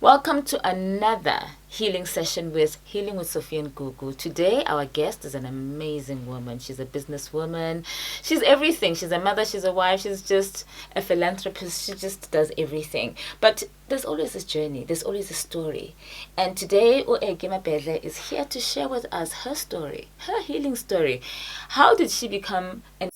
Welcome to another healing session with Healing with Sophie and Gugu. Today, our guest is an amazing woman. She's a businesswoman. She's everything. She's a mother. She's a wife. She's just a philanthropist. She just does everything. But there's always a journey. There's always a story. And today, AGGY MABEDLHE is here to share with us her story, her healing story. How did she become an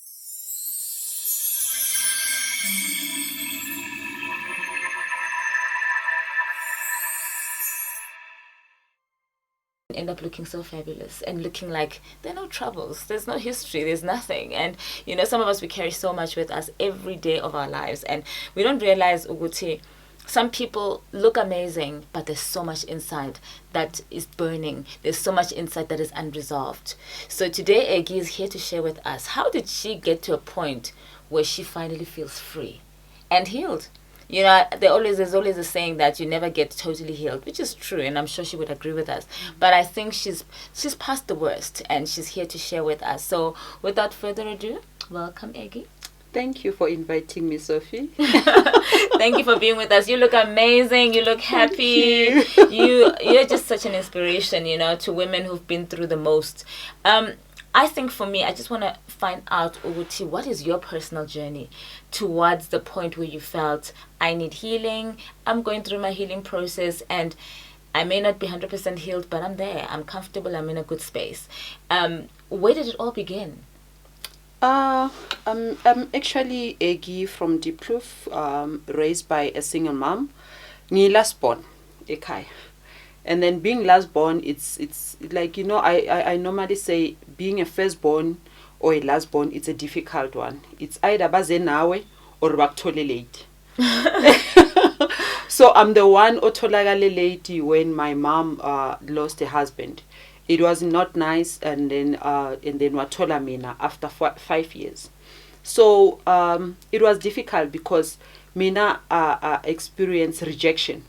end up looking so fabulous and looking like there are no troubles, there's no history, there's nothing. And some of us, we carry so much with us every day of our lives, and we don't realize, Uguti, some people look amazing, but there's so much inside that is burning. There's so much inside that is unresolved. So today AGGY is here to share with us, how did she get to a point where she finally feels free and healed? There's always a saying that you never get totally healed, which is true, and I'm sure she would agree with us. But I think she's past the worst, and she's here to share with us. So without further ado, welcome, AGGY. Thank you for inviting me, Sophie. Thank you for being with us. You look amazing. You look happy. You're just such an inspiration, to women who've been through the most. I think for me, I just want to find out, Uguti, what is your personal journey towards the point where you felt, I need healing, I'm going through my healing process, and I may not be 100% healed, but I'm there, I'm comfortable, I'm in a good space. Where did it all begin? I'm actually AGGY from Diepkloof, raised by a single mom. Ni last born, ekhaya. And then being last born, it's like, I normally say being a firstborn or a last born, it's a difficult one. It's either baze nawe or bakuthole late. So I'm the one otholakale late when my mom lost her husband. It was not nice, and then wathola mina after 5 years. So it was difficult because mina experienced rejection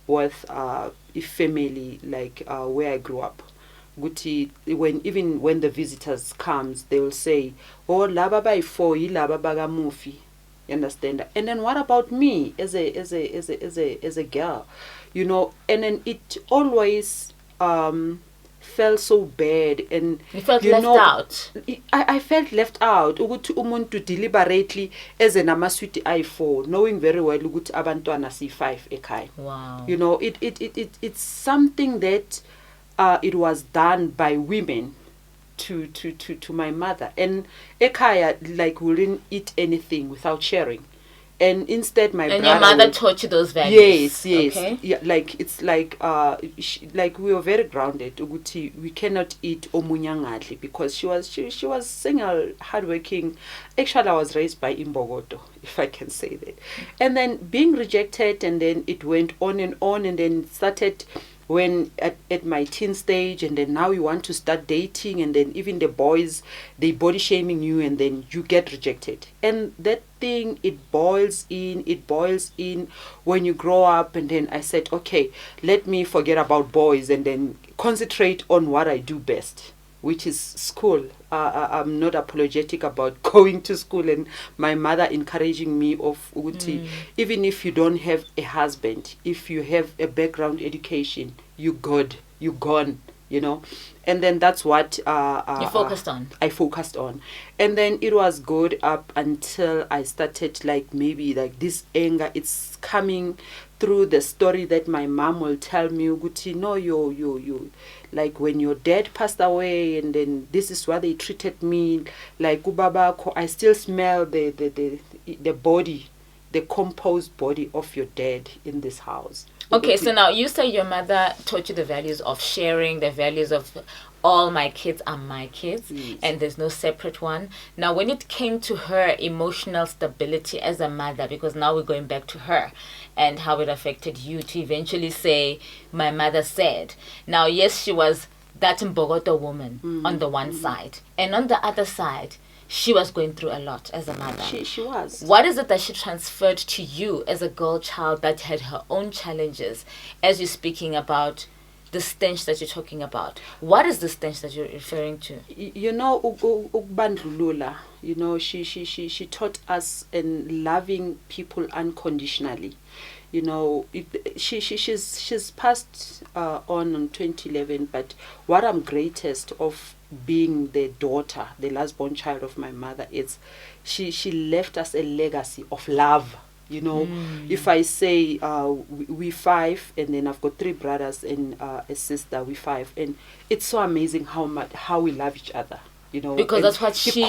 with a family like where I grew up. Guti, even when the visitors comes, they will say, "Oh, laba by four, laba baga mufi." You understand? And then what about me as a girl? And then it always felt so bad, and you felt left out. I felt left out. Ukuthi umuntu deliberately as an amaswiti I4, knowing very well ukuthi abantwana C5 ekhaya. Wow. It's something that it was done by women to my mother, and ekhaya, like, we didn't eat anything without sharing. And instead, my brother. And your mother taught you those values. Yes. Okay. Yeah, like it's like we were very grounded. Uguti, we cannot eat omunyangadli because she was single, hardworking. Actually, I was raised by Imbogoto, if I can say that. And then being rejected, and then it went on, and then started when at my teen stage, and then now you want to start dating, and then even the boys, they body shaming you, and then you get rejected. And that thing, it boils in when you grow up. And then I said, okay, let me forget about boys and then concentrate on what I do best, which is school. I'm not apologetic about going to school, and my mother encouraging me of Uguti, even if you don't have a husband, if you have a background education, you gone. And then that's what you focused on. I focused on. And then it was good up until I started, like, maybe like this anger, it's coming through the story that my mom will tell me, Uguti, no, you like when your dad passed away, and then this is why they treated me, like ubaba, I still smell the body, the composed body of your dad in this house. Okay, so now you say your mother taught you the values of sharing, the values of all my kids are my kids, yes, and there's no separate one. Now, when it came to her emotional stability as a mother, because now we're going back to her and how it affected you to eventually say, my mother said. Now, yes, she was that Mbogoto woman on the one side, and on the other side, she was going through a lot as a mother. She was. What is it that she transferred to you as a girl child that had her own challenges, as you're speaking about the stench that you're talking about? What is the stench that you're referring to? Ukubandlulula. She taught us in loving people unconditionally. you know, she's passed on 2011. But what I'm greatest of being the daughter, the last born child of my mother, is she left us a legacy of love. You know, if I say we five, and then I've got three brothers and a sister, we five, and it's so amazing how we love each other. You know, because that's what she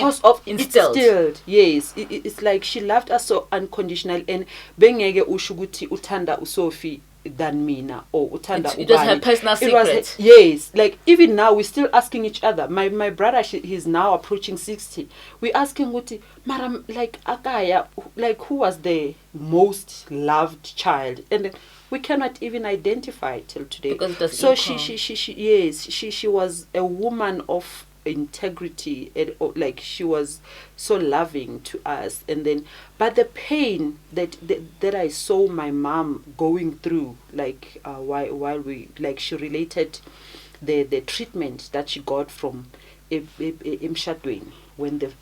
instilled. Yes, it's like she loved us so unconditional. And bengeke ushuguti utanda Sophie than mina, or utanda it was her personal secret. Yes, like even now we're still asking each other. My brother, he's now approaching 60. We're asking Guti, Maram, like Akaya, like who was the most loved child, and then we cannot even identify it till today. Because so she was a woman of integrity, and like she was so loving to us. And then but the pain that I saw my mom going through, like while we, like, she related the treatment that she got from Imshadwin when the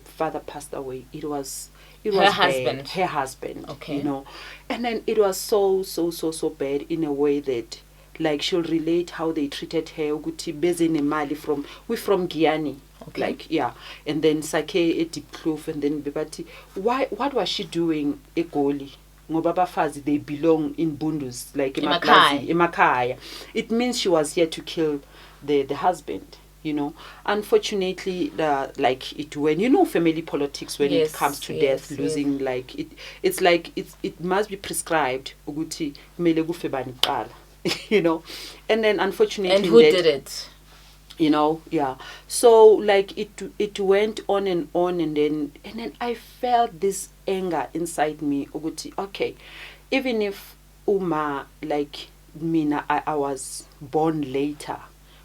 father passed away. It was her husband, okay, you know. And then it was so bad in a way that, like, she'll relate how they treated her. We're from Guyana, okay, like, yeah. And then Sake Etipkloof, and then Bebati. What was she doing egoli? Ngobaba Fazi, they belong in Bundus, like Emakaya. It means she was here to kill the husband, you know. Unfortunately, like it, when you know family politics, when it comes to death, losing, like it's like it must be prescribed. Uguti kumele kufe bani kuqala. You know. And then unfortunately, and who did it, you know, yeah. So like it went on, and then I felt this anger inside me. Uguti, okay, even if Uma, like mina, I was born later,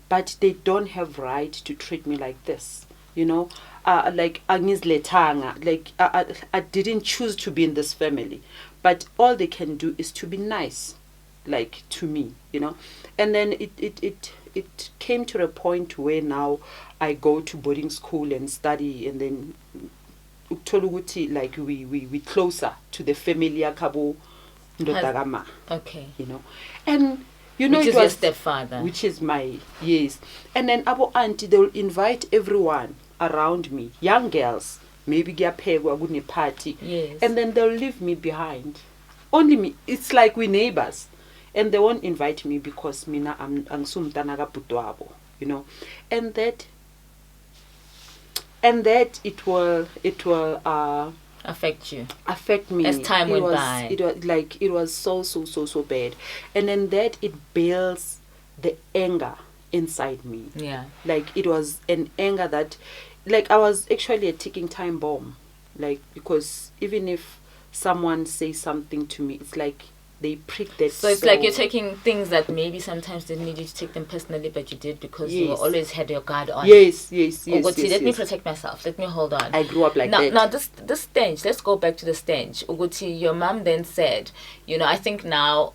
but they don't have right to treat me like this, you know. Like angizlethanga, like I didn't choose to be in this family, but all they can do is to be nice, like, to me, you know. And then it came to a point where now I go to boarding school and study, and then like we closer to the family Kabo Ndotagama. Okay. You know. And you know, which it is was your stepfather. Which is my, yes. And then Abo auntie, they will invite everyone around me, young girls, maybe get a party. Yes. And then they'll leave me behind. Only me. It's like we neighbors. And they won't invite me because mina I'm sumtanaga putwabo, you know. And that it will affect me as time went by. It was so bad. And then that it builds the anger inside me. Yeah. Like it was an anger that, like, I was actually a ticking time bomb. Like, because even if someone says something to me, it's like they prick that. So it's like you're taking things that maybe sometimes didn't need you to take them personally, but you did because you always had your guard on. Yes. Let me protect myself. Let me hold on. I grew up like that. Now this stench. Let's go back to the stench. Uguti, your mom then said, you know, I think now,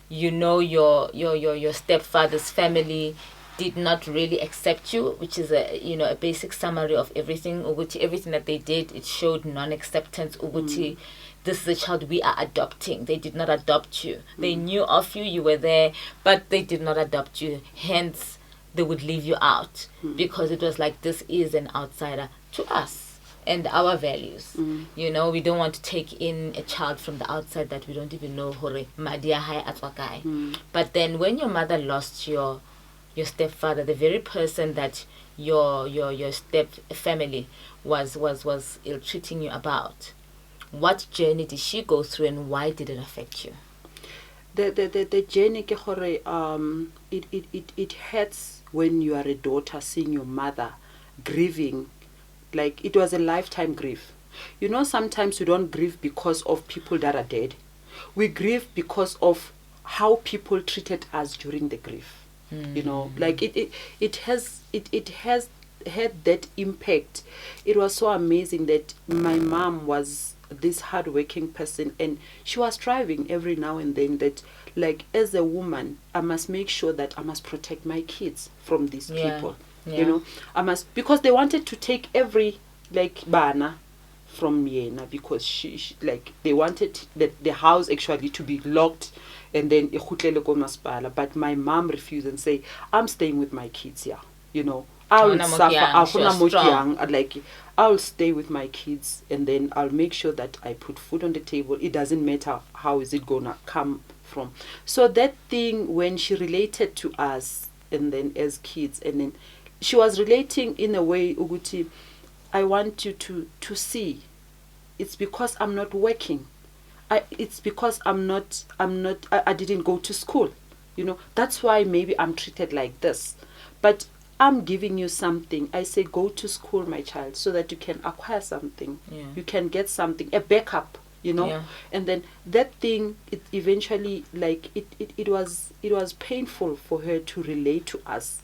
you know, your stepfather's family did not really accept you, which is a basic summary of everything. Uguti, everything that they did, it showed non-acceptance. Uguti. This is a child we are adopting. They did not adopt you. They knew of you, you were there, but they did not adopt you. Hence, they would leave you out because it was like, this is an outsider to us and our values. You know, we don't want to take in a child from the outside that we don't even know. But then when your mother lost your stepfather, the very person that your step family was ill-treating you about, what journey did she go through and why did it affect you? The journey, it hurts when you are a daughter seeing your mother grieving. Like, it was a lifetime grief. You know, sometimes we don't grieve because of people that are dead. We grieve because of how people treated us during the grief. You know, like it has had that impact. It was so amazing that my mom was this hardworking person, and she was striving every now and then that, like, as a woman, I must make sure that I must protect my kids from these people. You know, I must, because they wanted to take every, like, bana from Yena because she like they wanted the house actually to be locked and then but my mom refused and say, I'm staying with my kids here, you know. I'll suffer. Like I'll stay with my kids and then I'll make sure that I put food on the table. It doesn't matter how is it gonna come from. So that thing when she related to us and then as kids and then she was relating in a way, Uguti, I want you to see it's because I'm not working. It's because I didn't go to school. You know, that's why maybe I'm treated like this. But I'm giving you something. I say go to school, my child, so that you can acquire something. Yeah. You can get something, a backup, you know. Yeah. And then that thing, it eventually, like it was painful for her to relate to us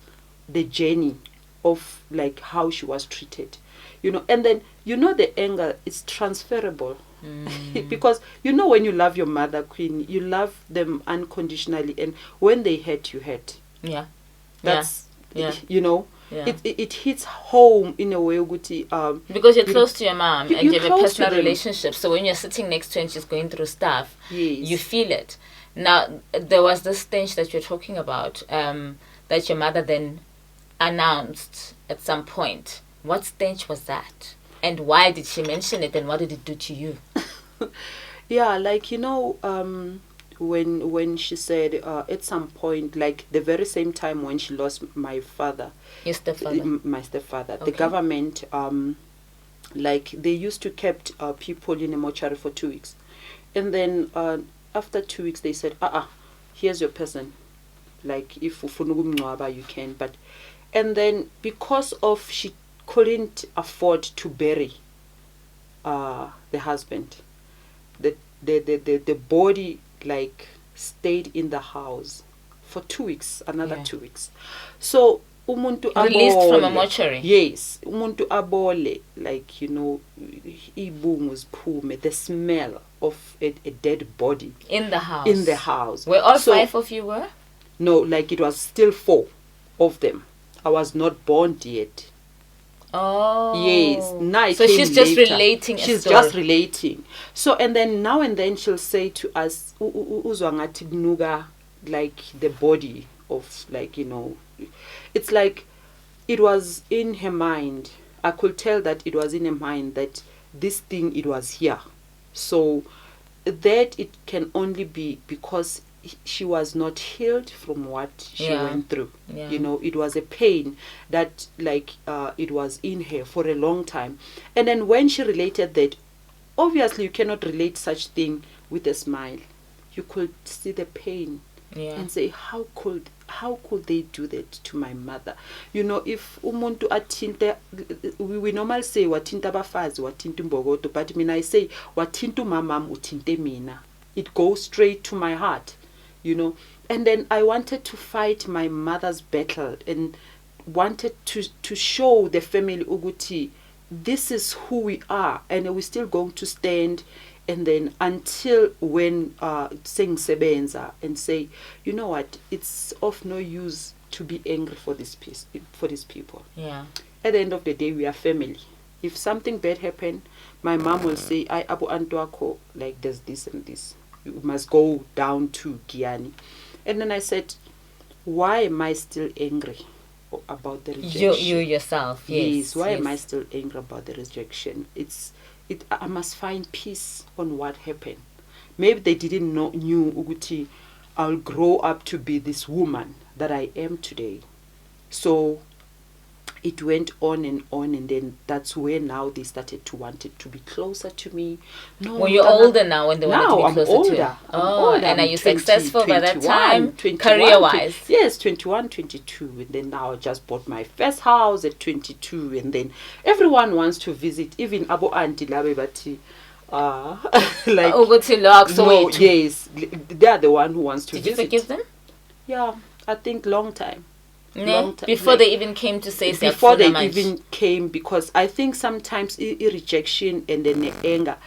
the journey of like how she was treated, you know. And then you know the anger is transferable. Because you know when you love your mother, Queen, you love them unconditionally, and when they hurt, you hurt. Yeah. That's Yeah. You know. Yeah. It hits home in a way, Guti. Because you're close to your mom and you have a close personal to them. relationship. So when you're sitting next to her and she's going through stuff, Yes. you feel it. Now, there was this stench that you're talking about that your mother then announced at some point. What stench was that? And why did she mention it and what did it do to you? Yeah, like, you know, when she said at some point, like the very same time when she lost my father, Your stepfather? my stepfather, Okay. the government, like they used to kept people in a mortuary for 2 weeks. And then after 2 weeks, they said, here's your person. Like, if you can. But, and then because of she couldn't afford to bury the husband, the body like stayed in the house for 2 weeks, another 2 weeks. So umuntu Released abole, from a mortuary? Yes, umuntu abole, like, you know, ibungus phume, the smell of a dead body In the house? in the house. Where all So, 5 of you were? No, like it was still 4 of them. I was not born yet. Oh. Yes. Now so she's just later. relating a She's story. just relating. So, and then now and then she'll say to us, "Uzwa ngathi kunuka," like the body of, like, you know, it's like it was in her mind. I could tell that it was in her mind that this thing, it was here. So that it can only be because she was not healed from what she went through. Yeah. You know, it was a pain that, like, it was in her for a long time. And then when she related that, obviously you cannot relate such thing with a smile. You could see the pain and say, how could they do that to my mother? You know, if umuntu atinte, we normally say watinta bafazi watinta umbokodo, but I say watinta mamam utinte mina. It goes straight to my heart, you know. And then I wanted to fight my mother's battle and wanted to show the family Uguti, this is who we are, and we're still going to stand. And then until when sing sebenza and say, you know what, it's of no use to be angry for this people. Yeah. At the end of the day, we are family. If something bad happen, my mom will say, I abu antuako, like there's this and this. You must go down to Gianni. And then I said, why am I still angry about the rejection? You yourself, yes. Why am I still angry about the rejection? I must find peace on what happened. Maybe they didn't knew Uguti, I'll grow up to be this woman that I am today. So it went on, and then that's where now they started to want it to be closer to me. No, well, you're older now when they want to be closer older. to you. I'm older. And are you 20, successful by that 21, time, 21, career-wise? Yes, 21, 22. And then now I just bought my first house at 22. And then everyone wants to visit, even Abo Auntie Labebati. Like, no, yes, they are the one who wants to visit. Did you forgive them? Yeah, I think long time. Before they even came to say before they even came, because I think sometimes rejection and then anger,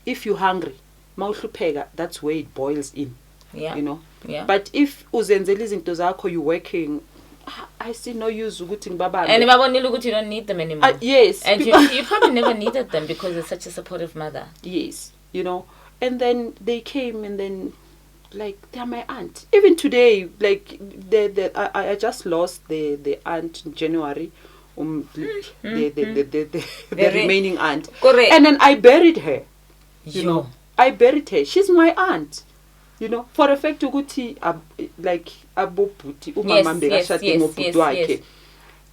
if you're hungry, that's where it boils in. Yeah. You know. Yeah. But if uzenzele izinto zakho, you're working, I see no use ukuthi ngibabambe. And babonile ukuthi you don't need them anymore. Yes. And you probably never needed them because you're such a supportive mother. Yes, you know. And then they came, and then like they're my aunt. Even today, like I just lost the aunt in January. The remaining aunt. Correct. And then I buried her. You know, I buried her. She's my aunt. You know, for a fact ukuthi like aboputi yes.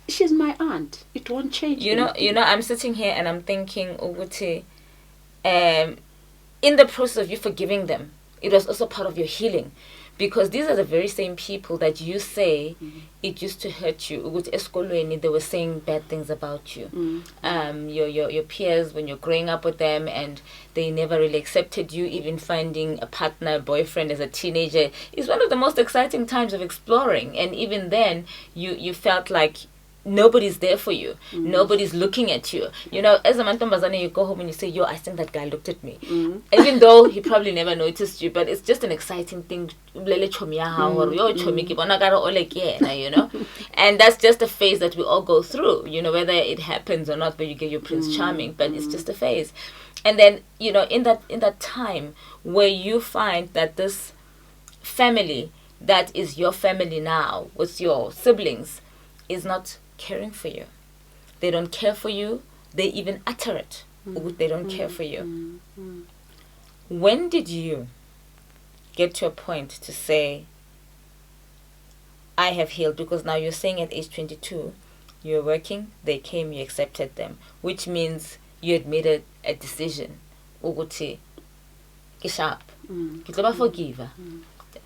She's my aunt. It won't change. You know, I'm sitting here and I'm thinking ukuthi in the process of you forgiving them, it was also part of your healing. Because these are the very same people that you say it used to hurt you. Ukuthi esikolweni they were saying bad things about you. Your peers when you're growing up with them and they never really accepted you, even finding a partner, boyfriend as a teenager is one of the most exciting times of exploring. And even then you felt like nobody's there for you. Nobody's looking at you. You know, as a mantombazane, you go home and you say, yo, I think that guy looked at me. Even though he probably never noticed you, but it's just an exciting thing. You know? And that's just a phase that we all go through, you know, whether it happens or not, but you get your Prince Charming, but it's just a phase. And then, you know, in that time where you find that this family that is your family now with your siblings is not caring for you. They don't care for you. They even utter it. They don't care for you. When did you get to a point to say, I have healed? Because now you're saying at age 22, you're working, they came, you accepted them, which means you had made a decision. Ukuthi, sharp. Forgive.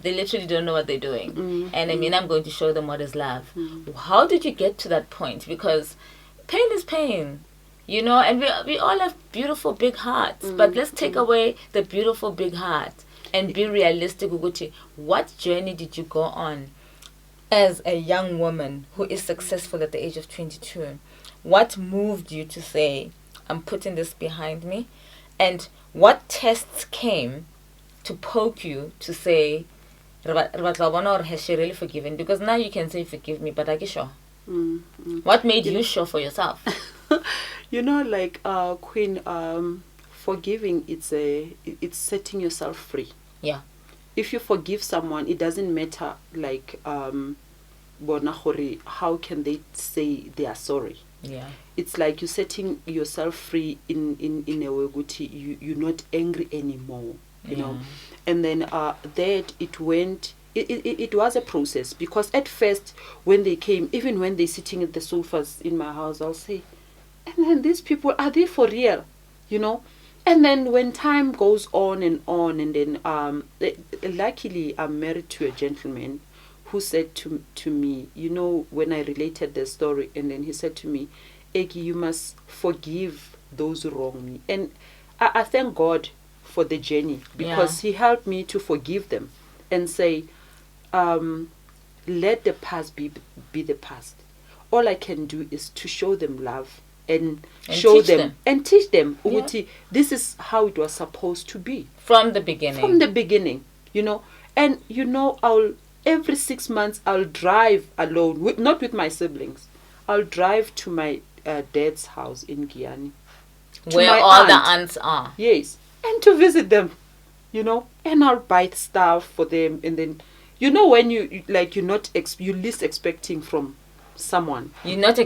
They literally don't know what they're doing. And I mean, I'm going to show them what is love. How did you get to that point? Because pain is pain, you know, and we all have beautiful big hearts. But let's take away the beautiful big heart and be realistic. What journey did you go on as a young woman who is successful at the age of 22? What moved you to say, I'm putting this behind me? And what tests came to poke you to say, has she really forgiven? Because now you can say forgive me, but are you sure? What made you sure for yourself? You know, like Queen, forgiving it's setting yourself free. Yeah. If you forgive someone, it doesn't matter like how can they say they are sorry. Yeah. It's like you're setting yourself free in a way you're not angry anymore. You know, and then that it was a process, because at first when they came, even when they're sitting at the sofas in my house, I'll say, and then these people, are they for real? You know. And then when time goes on, and then luckily I'm married to a gentleman who said to me, you know, when I related the story, and then he said to me, Aggie, you must forgive those who wrong me. And I thank God for the journey, because he helped me to forgive them and say, let the past be the past. All I can do is to show them love and show them and teach them this is how it was supposed to be from the beginning, you know. And you know, every 6 months I'll drive alone, not with my siblings. I'll drive to my dad's house in Guyana, where all the aunts are. Yes. And to visit them, you know, and I'll buy stuff for them. And then, you know, when you're least expecting from someone. You're not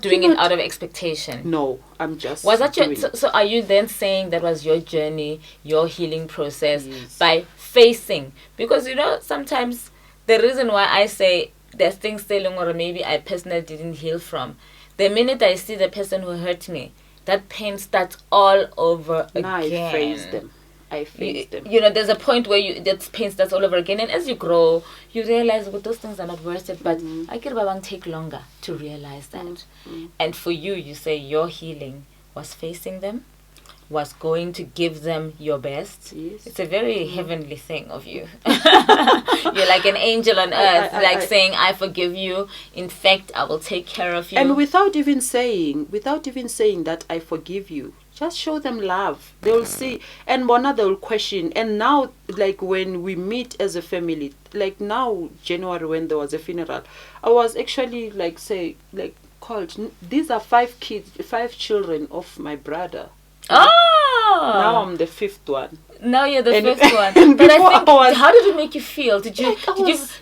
doing it out of expectation. No, I'm just. Was that so are you then saying that was your journey, your healing process, by facing? Because, you know, sometimes the reason why I say there's things still or maybe I personally didn't heal from, the minute I see the person who hurt me, that pain starts all over again. I face them. You know, there's a point where that pain starts all over again. And as you grow, you realize those things are not worth it. But I can take longer to realize that. And for you, you say your healing was facing them, was going to give them your best. Yes. It's a very heavenly thing of you. You're like an angel on earth, saying, I forgive you. In fact, I will take care of you. And without even saying that I forgive you, Just show them love. They will see, and one they will question. And now, like when we meet as a family, like now January when there was a funeral, I was actually like called. These are 5 children of my brother. Oh, now I'm the 5th one. Now you're the 5th one. And But I think, was, how did it make you feel? Did you like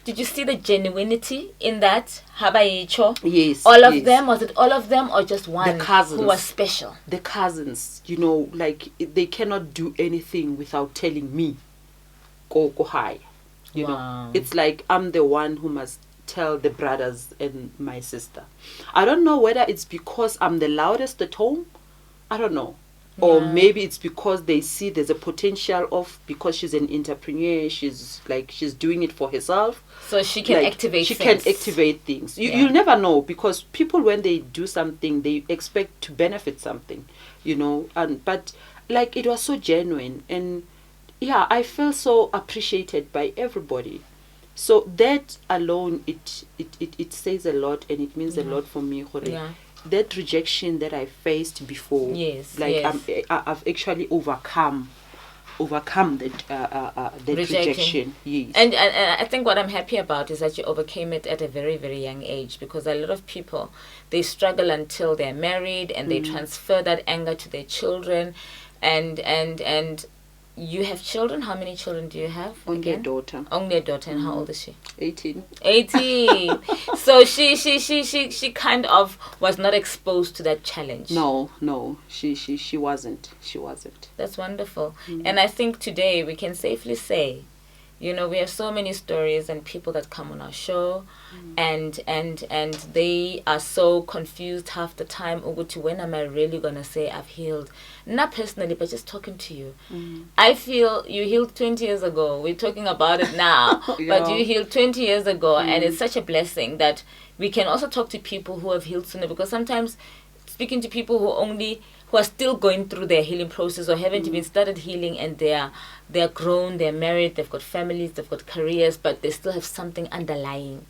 did you see the genuinity in that? Habayicho? Yes. All of them? Was it all of them or just one the cousins who was special? The cousins, like they cannot do anything without telling me. Go hi. You know, it's like I'm the one who must tell the brothers and my sister. I don't know whether it's because I'm the loudest at home. I don't know. Or maybe it's because they see there's a potential of, because she's an entrepreneur, she's doing it for herself. So she can activate things. She can activate things. You'll never know, because people, when they do something, they expect to benefit something, but like it was so genuine. And yeah, I felt so appreciated by everybody. So that alone, it says a lot, and it means a lot for me. That rejection that I faced before, I've actually overcome that rejection. Yes. And I think what I'm happy about is that you overcame it at a very, very young age, because a lot of people, they struggle until they're married, and they transfer that anger to their children, and you have children. How many children do you have? Only a daughter. Only a daughter. And how old is she? 18. 18. So she kind of was not exposed to that challenge. No. She wasn't. That's wonderful. And I think today we can safely say, we have so many stories and people that come on our show, and they are so confused half the time. Uguti, when am I really gonna say I've healed? Not personally, but just talking to you. I feel you healed 20 years ago. We're talking about it now, but you healed 20 years ago, and it's such a blessing that we can also talk to people who have healed sooner. Because sometimes speaking to people who are still going through their healing process, or haven't even started healing, and they're grown, they're married, they've got families, they've got careers, but they still have something underlying.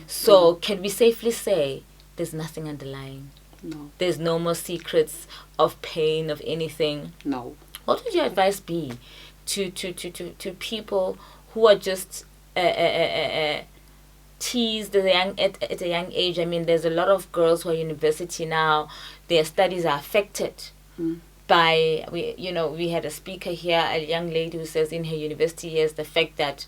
So can we safely say there's nothing underlying? No. There's no more secrets of pain, of anything? No. What would your advice be to people who are just teased at a young age? I mean, there's a lot of girls who are university now. Their studies are affected by, we had a speaker here, a young lady who says in her university years, the fact that,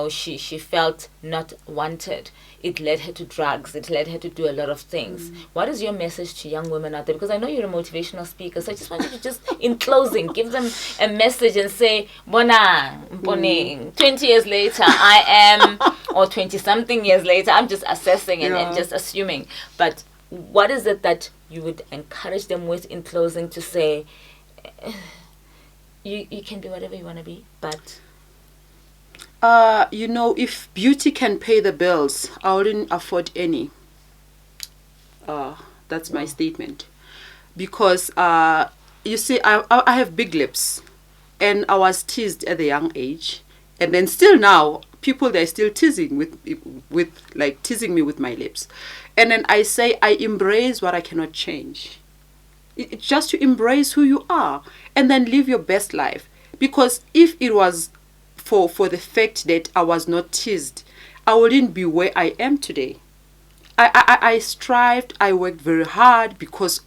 she felt not wanted, it led her to drugs, it led her to do a lot of things. What is your message to young women out there? Because I know you're a motivational speaker, so I just want you to just, in closing, give them a message and say, Bona, 20 years later, I am, or 20-something years later, I'm just assessing and just assuming. But what is it that you would encourage them with in closing to say, you can be whatever you want to be, but... if beauty can pay the bills, I wouldn't afford any. That's my statement. Because, you see, I have big lips. And I was teased at a young age. And then still now, people, they're still teasing teasing me with my lips. And then I say, I embrace what I cannot change. It's just to embrace who you are. And then live your best life. Because if it was for the fact that I was not teased, I wouldn't be where I am today. I strived, I worked very hard because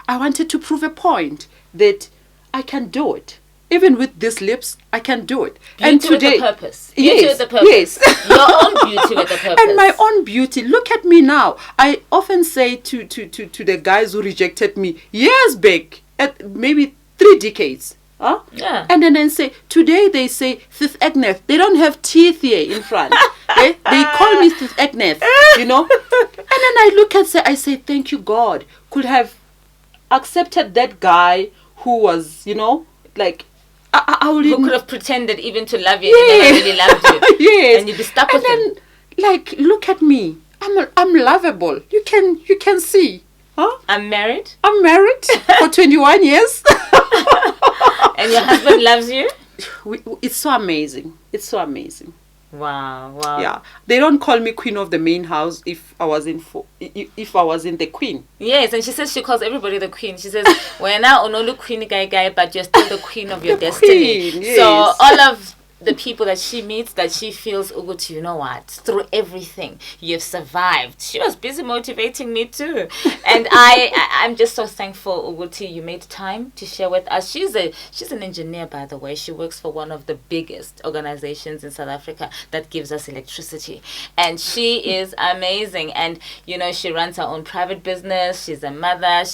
I wanted to prove a point that I can do it. Even with these lips, I can do it. Beauty and today, with a purpose. Beauty with a purpose. Yes. Your own beauty with a purpose. And my own beauty. Look at me now. I often say to the guys who rejected me years back, at maybe 3 decades. Huh? Yeah. And then say, today they say Fifth Agnes. They don't have teeth here in front. They call me Fifth Agnes, And then I look and I say, thank you, God. Could have accepted that guy who was, I would. Who could have pretended even to love you and never really loved you. Yes. And you'd be stuck with him. Look at me. I'm lovable. You can see. Huh? I'm married for 21 years. And your husband loves you? It's so amazing. It's so amazing. Wow. Yeah, they don't call me queen of the main house if I was in the queen. Yes, and she says she calls everybody the queen. She says, "We're now only queen guy, but you're still the queen of your The destiny." queen, So yes. all of the people that she meets, that she feels, Uguti, you know what? Through everything, you've survived. She was busy motivating me too, and I'm just so thankful, Uguti, you made time to share with us. She's an engineer, by the way. She works for one of the biggest organizations in South Africa that gives us electricity, and she is amazing. And you know, she runs her own private business. She's a mother.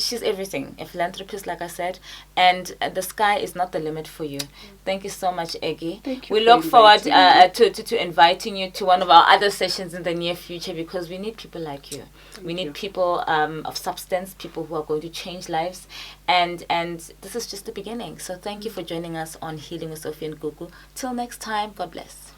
She's everything, a philanthropist, like I said, and the sky is not the limit for you. Thank you so much, Aggie. Thank you. We look forward to inviting you to one of our other sessions in the near future, because we need people like you. We need people of substance, people who are going to change lives, and this is just the beginning. So thank you for joining us on Healing with Sophie and Gugu. Till next time, God bless.